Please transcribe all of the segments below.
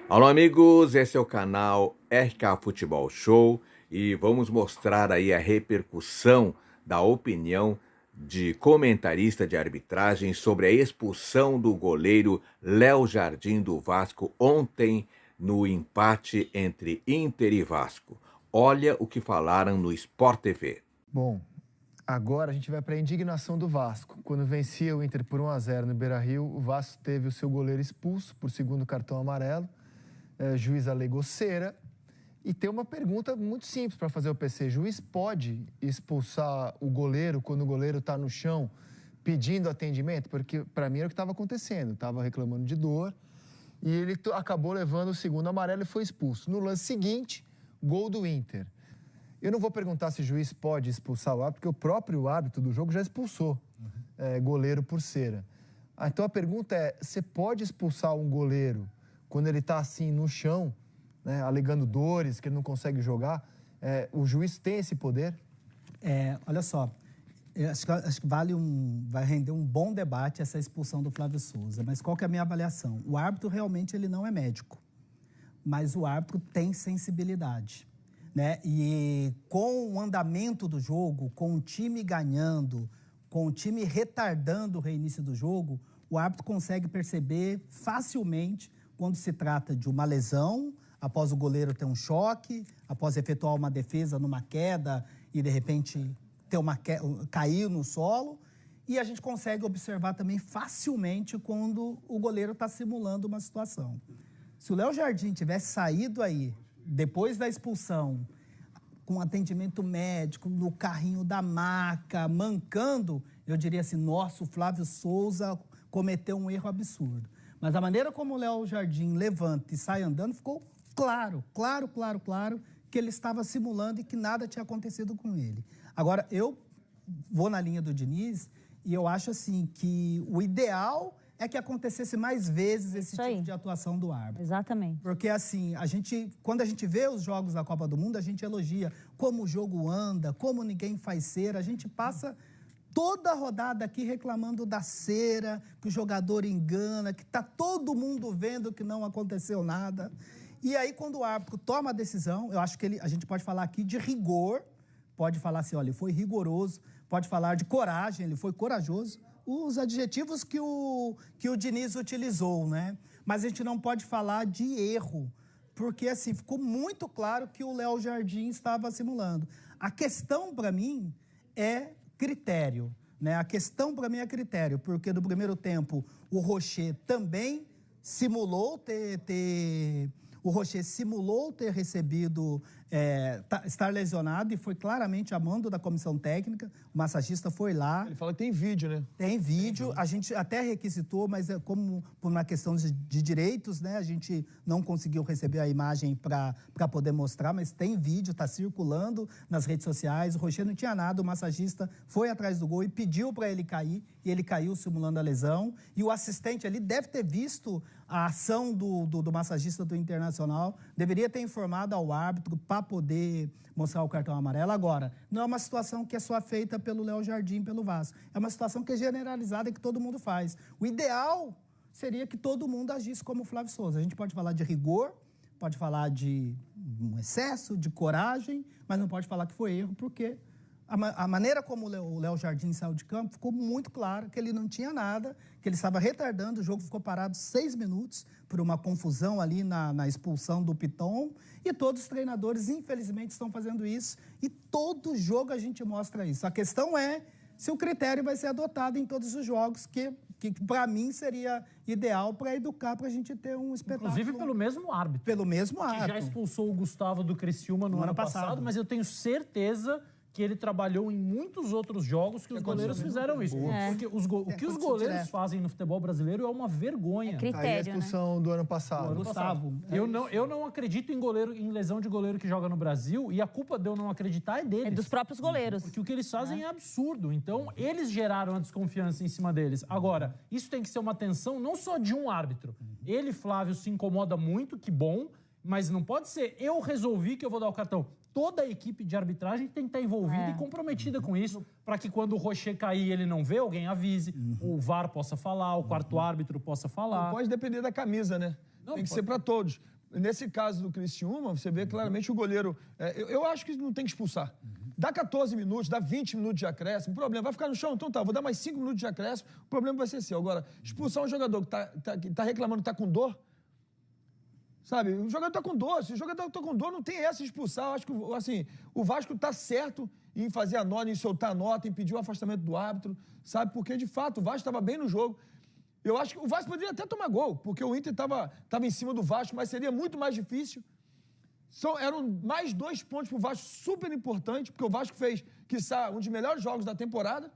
Alô, amigos, esse é o canal RK Futebol Show e vamos mostrar aí a repercussão da opinião de comentarista de arbitragem sobre a expulsão do goleiro Léo Jardim do Vasco ontem no empate entre Inter e Vasco. Olha o que falaram no Sport TV. Bom, agora a gente vai para a indignação do Vasco. Quando vencia o Inter por 1-0 no Beira-Rio, o Vasco teve o seu goleiro expulso por segundo cartão amarelo. Juiz alegou cera. E tem uma pergunta muito simples para fazer o PC. Juiz pode expulsar o goleiro quando o goleiro está no chão pedindo atendimento? Porque para mim era o que estava acontecendo. Estava reclamando de dor e ele acabou levando o segundo amarelo e foi expulso. No lance seguinte, gol do Inter. Eu não vou perguntar se o juiz pode expulsar o árbitro, porque o próprio árbitro do jogo já expulsou goleiro por cera. Então a pergunta é, você pode expulsar um goleiro quando ele está assim no chão, né, alegando dores, que ele não consegue jogar? O juiz tem esse poder? Olha só, eu acho que vai render um bom debate essa expulsão do Flávio Souza. Mas qual que é a minha avaliação? O árbitro realmente ele não é médico, mas o árbitro tem sensibilidade, né? E com o andamento do jogo, com o time ganhando, com o time retardando o reinício do jogo, o árbitro consegue perceber facilmente quando se trata de uma lesão, após o goleiro ter um choque, após efetuar uma defesa numa queda e, de repente, cair no solo. E a gente consegue observar também facilmente quando o goleiro está simulando uma situação. Se o Léo Jardim tivesse saído aí, depois da expulsão, com atendimento médico, no carrinho da maca, mancando, eu diria assim, nossa, o Flávio Souza cometeu um erro absurdo. Mas a maneira como o Léo Jardim levanta e sai andando, ficou claro que ele estava simulando e que nada tinha acontecido com ele. Agora, eu vou na linha do Diniz e eu acho assim que o ideal é que acontecesse mais vezes esse tipo de atuação do árbitro. Exatamente. Porque assim, quando a gente vê os jogos da Copa do Mundo, a gente elogia como o jogo anda, como ninguém faz cera, a gente passa toda a rodada aqui reclamando da cera, que o jogador engana, que está todo mundo vendo que não aconteceu nada. E aí, quando o árbitro toma a decisão, eu acho que a gente pode falar aqui de rigor, pode falar assim, olha, ele foi rigoroso, pode falar de coragem, ele foi corajoso, os adjetivos que o Diniz utilizou, né? Mas a gente não pode falar de erro, porque assim, ficou muito claro que o Léo Jardim estava simulando. A questão, para mim, é critério, né? A questão para mim é critério, porque no primeiro tempo o Rocher também simulou ter recebido, estar lesionado e foi claramente a mando da comissão técnica. O massagista foi lá. Ele fala que tem vídeo, né? Tem vídeo. A gente até requisitou, mas como por uma questão de direitos, né? A gente não conseguiu receber a imagem para poder mostrar, mas tem vídeo, está circulando nas redes sociais. O Rocher não tinha nada, o massagista foi atrás do gol e pediu para ele cair, e ele caiu simulando a lesão. E o assistente ali deve ter visto a ação do massagista do Internacional, deveria ter informado ao árbitro para poder mostrar o cartão amarelo. Agora, não é uma situação que é só feita pelo Léo Jardim, pelo Vasco. É uma situação que é generalizada e que todo mundo faz. O ideal seria que todo mundo agisse como o Flávio Souza. A gente pode falar de rigor, pode falar de um excesso, de coragem, mas não pode falar que foi erro, porque a maneira como o Léo Jardim saiu de campo ficou muito claro que ele não tinha nada, que ele estava retardando, o jogo ficou parado 6 minutos por uma confusão ali na expulsão do Piton, e todos os treinadores, infelizmente, estão fazendo isso, e todo jogo a gente mostra isso. A questão é se o critério vai ser adotado em todos os jogos, que para mim seria ideal para educar, para a gente ter um espetáculo. Inclusive pelo mesmo árbitro. Pelo mesmo árbitro. Que já expulsou o Gustavo do Criciúma no ano passado, mas eu tenho certeza que ele trabalhou em muitos outros jogos que os goleiros fizeram isso. Porque o que os goleiros fazem no futebol brasileiro é uma vergonha. É critério, Aí a expulsão do ano passado. Gustavo. Eu não acredito em lesão de goleiro que joga no Brasil, e a culpa de eu não acreditar é deles. É dos próprios goleiros. Porque o que eles fazem é absurdo. Então, eles geraram a desconfiança em cima deles. Agora, isso tem que ser uma atenção não só de um árbitro. Ele, Flávio, se incomoda muito, que bom, mas não pode ser eu resolvi que eu vou dar o cartão. Toda a equipe de arbitragem tem que estar envolvida e comprometida com isso, para que quando o Rocher cair ele não vê, alguém avise, o VAR possa falar, o quarto árbitro possa falar. Não pode depender da camisa, né? Tem que ser para todos. Nesse caso do Criciúma, você vê claramente o goleiro... eu acho que não tem que expulsar. Dá 14 minutos, dá 20 minutos de acréscimo, o problema vai ficar no chão, então tá, vou dar mais 5 minutos de acréscimo, o problema vai ser seu. Agora, expulsar um jogador que tá reclamando que tá com dor, sabe? O jogador tá com dor, se o jogador tá com dor, não tem essa de expulsar. Eu acho que, assim, o Vasco tá certo em fazer a nota, em soltar a nota, em pedir o afastamento do árbitro, sabe? Porque, de fato, o Vasco estava bem no jogo. Eu acho que o Vasco poderia até tomar gol, porque o Inter estava em cima do Vasco, mas seria muito mais difícil. Eram mais 2 pontos para o Vasco, super importante, porque o Vasco fez, quiçá, um dos melhores jogos da temporada,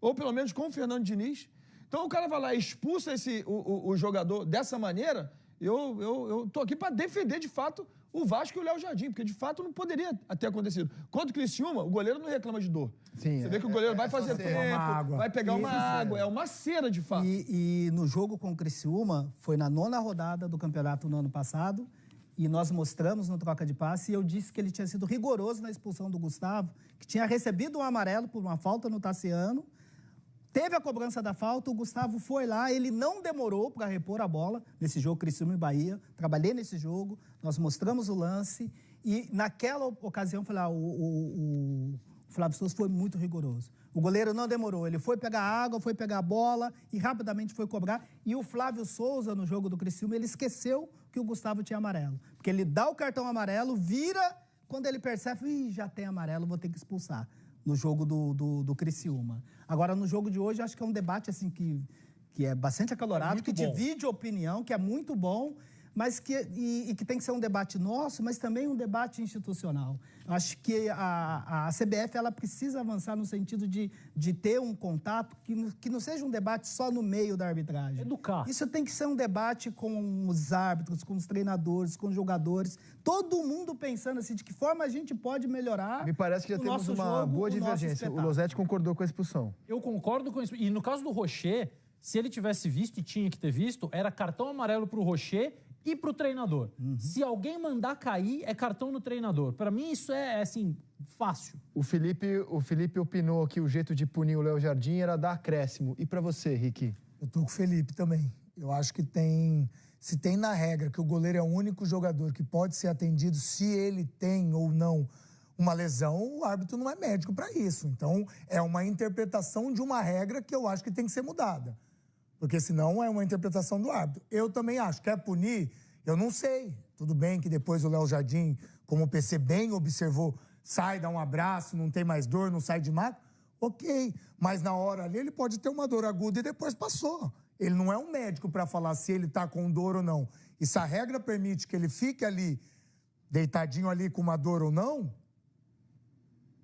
ou pelo menos com o Fernando Diniz. Então o cara vai lá e expulsa o jogador dessa maneira. Eu tô aqui para defender, de fato, o Vasco e o Léo Jardim, porque, de fato, não poderia ter acontecido. Quanto o Criciúma, o goleiro não reclama de dor. Sim, você vê que o goleiro vai fazer tempo, vai pegar uma água. É uma cera, de fato. E no jogo com o Criciúma, foi na 9ª rodada do campeonato no ano passado, e nós mostramos no troca de passe, e eu disse que ele tinha sido rigoroso na expulsão do Gustavo, que tinha recebido um amarelo por uma falta no Tassiano, teve a cobrança da falta, o Gustavo foi lá, ele não demorou para repor a bola nesse jogo, Criciúma e Bahia. Trabalhei nesse jogo, nós mostramos o lance e naquela ocasião, falei, o Flávio Souza foi muito rigoroso. O goleiro não demorou, ele foi pegar a água, foi pegar a bola e rapidamente foi cobrar. E o Flávio Souza, no jogo do Criciúma, ele esqueceu que o Gustavo tinha amarelo. Porque ele dá o cartão amarelo, vira, quando ele percebe, já tem amarelo, vou ter que expulsar. No jogo do Criciúma. Agora, no jogo de hoje, acho que é um debate assim, que é bastante acalorado, que divide opinião, que é muito bom, mas que tem que ser um debate nosso, mas também um debate institucional. Acho que a CBF ela precisa avançar no sentido de ter um contato que não seja um debate só no meio da arbitragem. Educar. Isso tem que ser um debate com os árbitros, com os treinadores, com os jogadores, todo mundo pensando assim, de que forma a gente pode melhorar. Me parece que já temos uma boa divergência. O Losetti concordou com a expulsão. Eu concordo com isso. E no caso do Rocher, se ele tivesse visto, e tinha que ter visto, era cartão amarelo pro Rocher e pro treinador. Se alguém mandar cair, é cartão no treinador. Para mim, isso é, assim, fácil. O Felipe opinou que o jeito de punir o Léo Jardim era dar acréscimo. E para você, Ricky? Eu tô com o Felipe também. Eu acho que se tem na regra que o goleiro é o único jogador que pode ser atendido se ele tem ou não uma lesão, o árbitro não é médico para isso. Então, é uma interpretação de uma regra que eu acho que tem que ser mudada. Porque senão é uma interpretação do árbitro. Eu também acho. Quer punir? Eu não sei. Tudo bem que depois o Léo Jardim, como o PC bem observou, sai, dá um abraço, não tem mais dor, não sai de maco. Ok. Mas na hora ali ele pode ter uma dor aguda e depois passou. Ele não é um médico para falar se ele está com dor ou não. E se a regra permite que ele fique ali, deitadinho ali com uma dor ou não,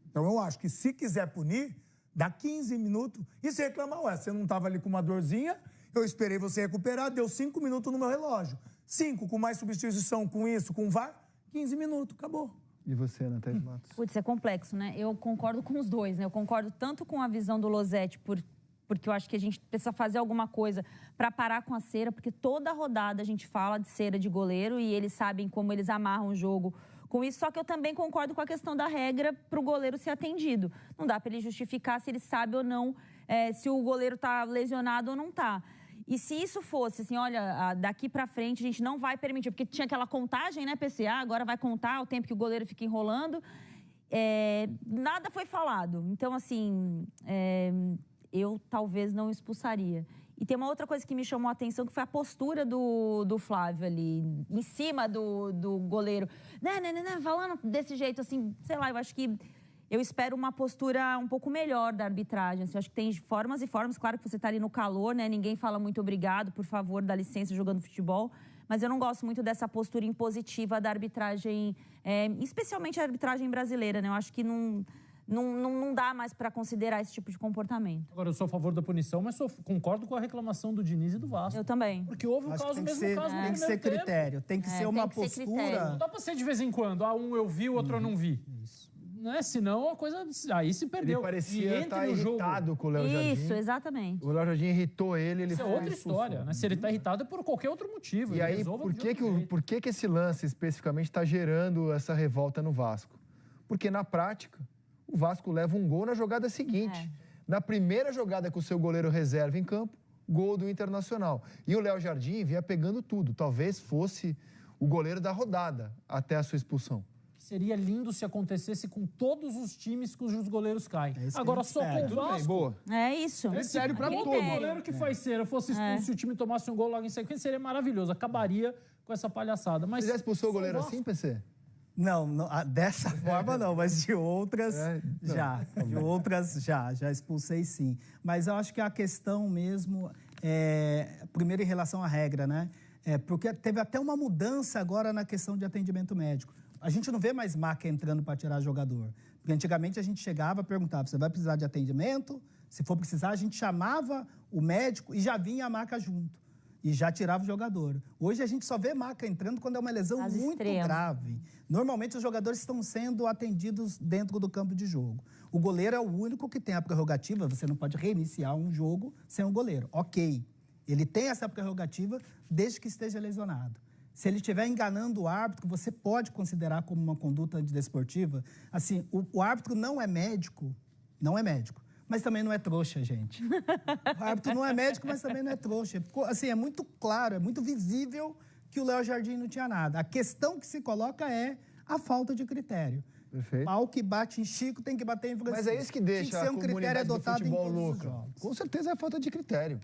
então eu acho que se quiser punir, dá 15 minutos. E se reclamar, você não estava ali com uma dorzinha, eu esperei você recuperar, deu 5 minutos no meu relógio. 5, com mais substituição, com isso, com VAR, 15 minutos, acabou. E você, Natália Matos? Putz, é complexo, né? Eu concordo com os dois, né? Eu concordo tanto com a visão do Losetti, porque eu acho que a gente precisa fazer alguma coisa para parar com a cera, porque toda rodada a gente fala de cera de goleiro e eles sabem como eles amarram o jogo com isso, só que eu também concordo com a questão da regra para o goleiro ser atendido. Não dá para ele justificar se ele sabe ou não se o goleiro está lesionado ou não está. E se isso fosse assim, olha, daqui para frente a gente não vai permitir, porque tinha aquela contagem, né, PCA, agora vai contar o tempo que o goleiro fica enrolando, nada foi falado. Então, assim, eu talvez não expulsaria. E tem uma outra coisa que me chamou a atenção, que foi a postura do Flávio ali, em cima do goleiro. Falando desse jeito, assim, sei lá, eu acho que eu espero uma postura um pouco melhor da arbitragem. Assim, eu acho que tem formas e formas, claro que você está ali no calor, né? Ninguém fala muito obrigado, por favor, dá licença jogando futebol. Mas eu não gosto muito dessa postura impositiva da arbitragem, especialmente a arbitragem brasileira, né? Eu acho que não dá mais para considerar esse tipo de comportamento. Agora, eu sou a favor da punição, mas concordo com a reclamação do Diniz e do Vasco. Eu também. Porque houve o caso, mesmo caso no Tem que ser critério, tem que ser uma postura... Não dá para ser de vez em quando. Um eu vi, o outro eu não vi. Isso. Né? Senão a coisa... Aí se perdeu. Ele parecia estar irritado com o Léo Jardim. Isso, exatamente. O Léo Jardim irritou ele Isso é outra história, né? Se ele está irritado é por qualquer outro motivo. E aí, por que esse lance especificamente está gerando essa revolta no Vasco? Porque na prática, o Vasco leva um gol na jogada seguinte. Na primeira jogada com o seu goleiro reserva em campo, gol do Internacional. E o Léo Jardim vinha pegando tudo. Talvez fosse o goleiro da rodada até a sua expulsão. Seria lindo se acontecesse com todos os times cujos goleiros caem. Agora só com o Tudo bem, Vasco. boa. É isso. É sério pra Todo todo. goleiro que faz cera fosse expulso e o time tomasse um gol logo em sequência, seria maravilhoso. Acabaria com essa palhaçada. Mas Você já expulsou o goleiro Vasco- assim, PC? Não, dessa forma não, mas de outras já. De outras já expulsei sim. Mas eu acho que a questão mesmo primeiro em relação à regra, né? Porque teve até uma mudança agora na questão de atendimento médico. A gente não vê mais maca entrando para tirar jogador. Porque antigamente a gente chegava e perguntava, você vai precisar de atendimento? Se for precisar, a gente chamava o médico e já vinha a maca junto. E já tirava o jogador. Hoje a gente só vê maca entrando quando é uma lesão As muito extremas. grave. Normalmente os jogadores estão sendo atendidos dentro do campo de jogo. O goleiro é o único que tem a prerrogativa, você não pode reiniciar um jogo sem o goleiro. Ok, ele tem essa prerrogativa desde que esteja lesionado. Se ele estiver enganando o árbitro, você pode considerar como uma conduta antidesportiva. Assim, o árbitro não é médico, mas também não é trouxa, gente. O árbitro não é médico, mas também não é trouxa. Assim, é muito claro, é muito visível que o Léo Jardim não tinha nada. A questão que se coloca é a falta de critério. Perfeito. Pau que bate em Chico tem que bater em Francisco. Mas é isso que deixa Tem que ser um a critério comunidade do adotado em futebol todos os louca. jogos. Com certeza é a falta de critério.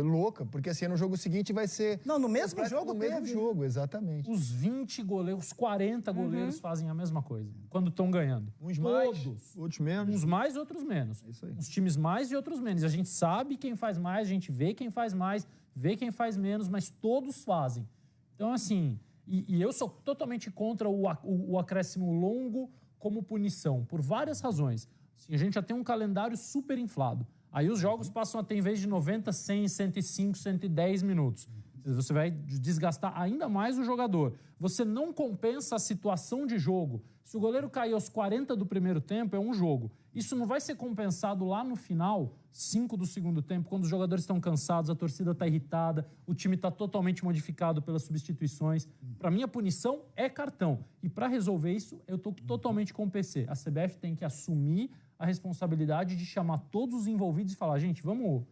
Louca, porque assim, no jogo seguinte vai ser... Não, no mesmo jogo No mesmo teve. jogo, exatamente. Os 20 goleiros, os 40 goleiros fazem a mesma coisa mais estão ganhando. Uns mais, Todos. outros menos. Uns mais, outros menos. isso aí. Uns times mais e outros menos. A gente sabe quem faz mais, a gente vê quem faz mais, vê quem faz menos, mas todos fazem. Então, assim, e eu sou totalmente contra o acréscimo longo como punição, por várias razões. Assim, a gente já tem um calendário super inflado. Aí os jogos passam a ter, em vez de 90, 100, 105, 110 minutos. Você vai desgastar ainda mais o jogador. Você não compensa a situação de jogo. Se o goleiro cair aos 40 do primeiro tempo, é um jogo. Isso não vai ser compensado lá no final, 5 do segundo tempo, quando os jogadores estão cansados, a torcida está irritada, o time está totalmente modificado pelas substituições. Para mim, a punição é cartão. E para resolver isso, eu estou totalmente com o PC. A CBF tem que assumir a responsabilidade de chamar todos os envolvidos e falar, gente, vamos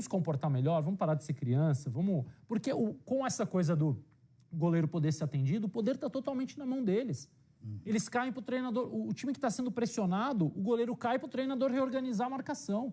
se comportar melhor, vamos parar de ser criança, vamos... Porque com essa coisa do goleiro poder ser atendido, o poder está totalmente na mão deles. Eles caem para o treinador... O time que está sendo pressionado, o goleiro cai para o treinador reorganizar a marcação.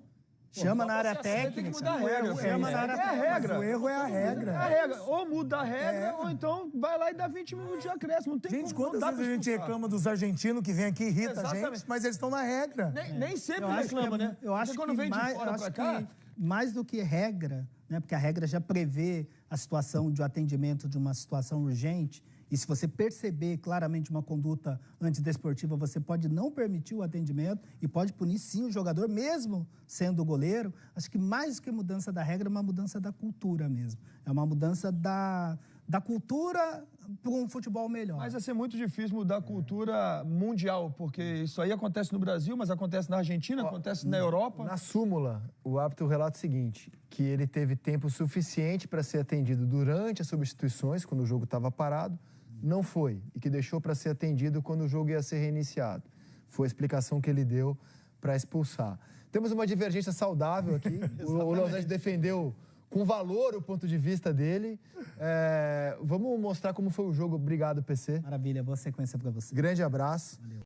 Chama na área Tem que técnica. mudar a regra. Chama na área É a técnica. regra. O erro é a regra. A regra. Ou muda a regra, ou então vai lá e dá 20 minutos de acréscimo. Não tem Gente, como, não quantas dá vezes a pra gente expulsar. reclama dos argentinos que vêm aqui e irrita a Exatamente. gente, mas eles estão na regra. Nem sempre Eu acho reclama, que, né? Eu acho Porque quando que vem de mais, fora eu acho pra cá... que mais do que regra, né? Porque a regra já prevê a situação de atendimento de uma situação urgente, e se você perceber claramente uma conduta antidesportiva, você pode não permitir o atendimento e pode punir sim o jogador, mesmo sendo o goleiro. Acho que mais do que mudança da regra, é uma mudança da cultura mesmo. É uma mudança da cultura para um futebol melhor. Mas vai ser muito difícil mudar a cultura mundial, porque isso aí acontece no Brasil, mas acontece na Argentina, acontece na Europa. Na súmula, o árbitro relata o seguinte, que ele teve tempo suficiente para ser atendido durante as substituições, quando o jogo estava parado, não foi, e que deixou para ser atendido quando o jogo ia ser reiniciado. Foi a explicação que ele deu para expulsar. Temos uma divergência saudável aqui. O Lozete defendeu com valor o ponto de vista dele. Vamos mostrar como foi o jogo. Obrigado, PC. Maravilha, boa sequência para você. Grande abraço. Valeu.